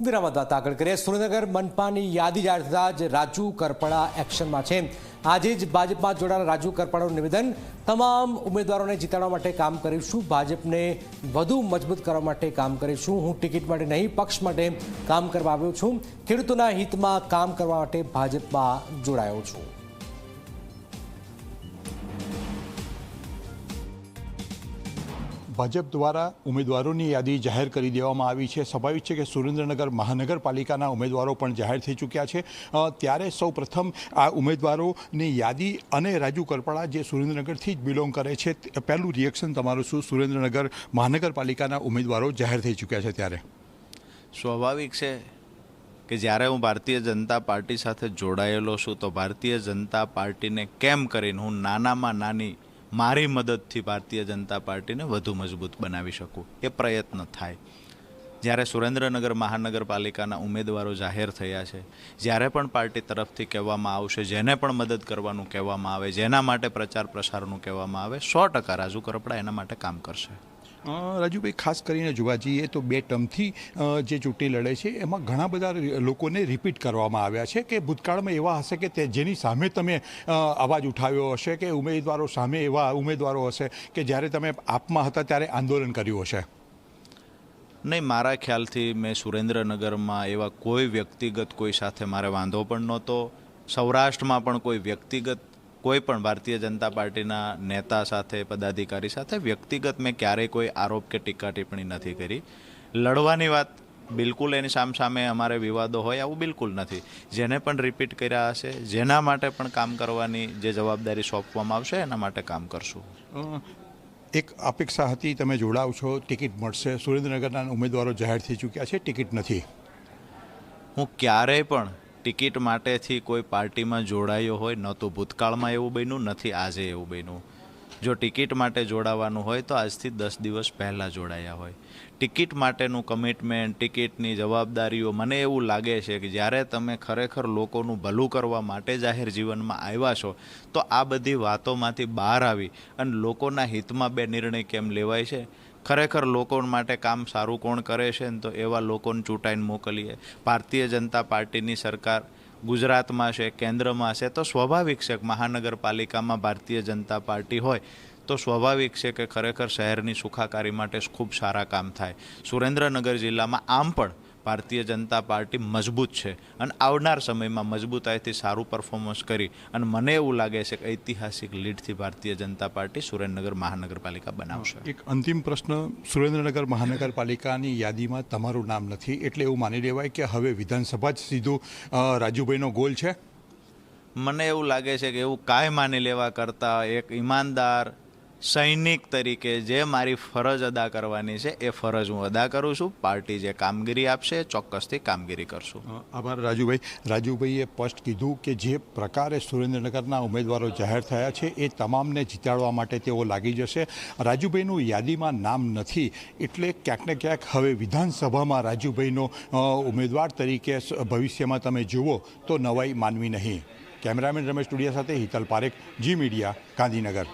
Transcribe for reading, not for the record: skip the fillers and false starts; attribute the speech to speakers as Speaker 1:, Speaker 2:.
Speaker 1: વિરામ બાદ આગળ કરીએ. સુરેન્દ્રનગર મનપાની યાદી જાહેર થતાં જ રાજુ કરપડા એક્શનમાં છે. આજે જ ભાજપમાં જોડાયેલા રાજુ કરપડાનું નિવેદન, તમામ ઉમેદવારોને જીતાડવા માટે કામ કરીશું, ભાજપને વધુ મજબૂત કરવા માટે કામ કરીશું. હું ટિકિટ માટે નહીં, પક્ષ માટે કામ કરવા આવ્યો છું. ખેડૂતોના હિતમાં કામ કરવા માટે ભાજપમાં જોડાયો છું.
Speaker 2: ભાજપ દ્વારા ઉમેદવારોની યાદી જાહેર કરી દેવામાં આવી છે. સ્વાભાવિક છે કે સુરેન્દ્રનગર મહાનગરપાલિકાના ઉમેદવારો પણ જાહેર થઈ ચૂક્યા છે. ત્યારે સૌ પ્રથમ આ ઉમેદવારોની યાદી અને રાજુ કરપડા જે સુરેન્દ્રનગરથી જ બિલોંગ કરે છે, પહેલું રિએક્શન તમારું શું? સુરેન્દ્રનગર મહાનગરપાલિકાના ઉમેદવારો જાહેર થઈ ચૂક્યા છે ત્યારે
Speaker 3: સ્વાભાવિક છે કે જ્યારે હું ભારતીય જનતા પાર્ટી સાથે જોડાયેલો છું તો ભારતીય જનતા પાર્ટીને કેમ કરીને હું નાનામાં નાની મારી મદદથી ભારતીય જનતા પાર્ટીને વધુ મજબૂત બનાવી શકું એ પ્રયત્ન થાય. જ્યારે સુરેન્દ્રનગર મહાનગરપાલિકાના ઉમેદવારો જાહેર થયા છે, જ્યારે પણ પાર્ટી તરફથી કહેવામાં આવશે, જેને પણ મદદ કરવાનું કહેવામાં આવે, જેના માટે પ્રચાર પ્રસારનું કહેવામાં આવે, 100% રાજુ કરપડા એના માટે કામ કરશે.
Speaker 2: રાજુભાઈ, ખાસ કરીને જોવા જઈએ તો 2 ટર્મથી જે ચૂંટણી લડે છે એમાં ઘણા બધા લોકોને રિપીટ કરવામાં આવ્યા છે કે ભૂતકાળમાં એવા હશે કે જેની સામે તમે અવાજ ઉઠાવ્યો હશે, કે ઉમેદવારો સામે એવા ઉમેદવારો હશે કે જ્યારે તમે આપમાં હતા ત્યારે આંદોલન કર્યું હશે.
Speaker 3: નહીં, મારા ખ્યાલથી મેં સુરેન્દ્રનગરમાં એવા કોઈ વ્યક્તિગત કોઈ સાથે મારે વાંધો પણ નહોતો. સૌરાષ્ટ્રમાં પણ કોઈ વ્યક્તિગત કોઈ પણ ભારતીય જનતા પાર્ટીના નેતા સાથે, પદાધિકારી સાથે વ્યક્તિગત મેં ક્યારેય કોઈ આરોપ કે ટીકા ટિપ્પણી નથી કરી. લડવાની વાત બિલકુલ એની સામે અમારે વિવાદો હોય આવું બિલકુલ નથી. જેને પણ રિપીટ કર્યા હશે, જેના માટે પણ કામ કરવાની જે જવાબદારી સોંપવામાં આવશે એના માટે કામ કરશું.
Speaker 2: એક અપેક્ષા હતી, તમે જોડાવ છો, ટિકિટ મળશે. સુરેન્દ્રનગરના ઉમેદવારો જાહેર થઈ ચૂક્યા છે, ટિકિટ નથી.
Speaker 3: હું ક્યારેય પણ ટિકિટ માટેથી કોઈ પાર્ટીમાં જોડાયો હોય, ન તો ભૂતકાળમાં એવું બન્યું, નથી આજે એવું બન્યું. જો ટિકિટ માટે જોડાવાનું હોય તો આજથી 10 દિવસ પહેલાં જોડાયા હોય. ટિકિટ માટેનું કમિટમેન્ટ, ટિકિટની જવાબદારીઓ, મને એવું લાગે છે કે જ્યારે તમે ખરેખર લોકોનું ભલું કરવા માટે જાહેર જીવનમાં આવ્યા છો તો આ બધી વાતોમાંથી બહાર આવી અને લોકોના હિતમાં 2 નિર્ણય કેમ લેવાય છે, ખરેખર લોકો માટે કામ સારું કોણ કરે છે ને તો એવા લોકોને ચૂંટાઈને મોકલીએ. ભારતીય જનતા પાર્ટીની સરકાર ગુજરાતમાં છે, કેન્દ્રમાં છે, તો સ્વાભાવિક છે કે મહાનગરપાલિકામાં ભારતીય જનતા પાર્ટી હોય તો સ્વાભાવિક છે કે ખરેખર શહેરની સુખાકારી માટે ખૂબ સારા કામ થાય. સુરેન્દ્રનગર જિલ્લામાં આમ પણ ભારતીય જનતા પાર્ટી મજબૂત છે અને આવનાર સમયમાં મજબૂતાઈથી સારું પરફોર્મન્સ કરી અને મને એવું લાગે છે કે ઐતિહાસિક લીડથી ભારતીય જનતા પાર્ટી સુરેન્દ્રનગર મહાનગરપાલિકા બનાવશે.
Speaker 2: એક અંતિમ પ્રશ્ન, સુરેન્દ્રનગર મહાનગરપાલિકાની યાદીમાં તમારું નામ નથી એટલે એવું માની લેવાય કે હવે વિધાનસભા જ સીધું રાજુભાઈનો ગોલ છે?
Speaker 3: મને એવું લાગે છે કે એવું કાંઈ માની લેવા કરતાં એક ઈમાનદાર સૈનિક તરીકે જે મારી ફરજ અદા કરવાની છે એ ફરજ હું અદા કરું છું. પાર્ટી જે કામગીરી આપશે એ ચોક્કસથી કામગીરી કરશું.
Speaker 2: આભાર રાજુભાઈ. રાજુભાઈએ સ્પષ્ટ કીધું કે જે પ્રકારે સુરેન્દ્રનગરના ઉમેદવારો જાહેર થયા છે એ તમામને જીતાડવા માટે તેઓ લાગી જશે. રાજુભાઈનું યાદીમાં નામ નથી એટલે ક્યાંક ને ક્યાંક હવે વિધાનસભામાં રાજુભાઈનો ઉમેદવાર તરીકે ભવિષ્યમાં તમે જુઓ તો નવાઈ માનવી નહીં. કેમેરામેન રમેશ ટુડિયા સાથે હિતલ પારેખ, જી મીડિયા, ગાંધીનગર.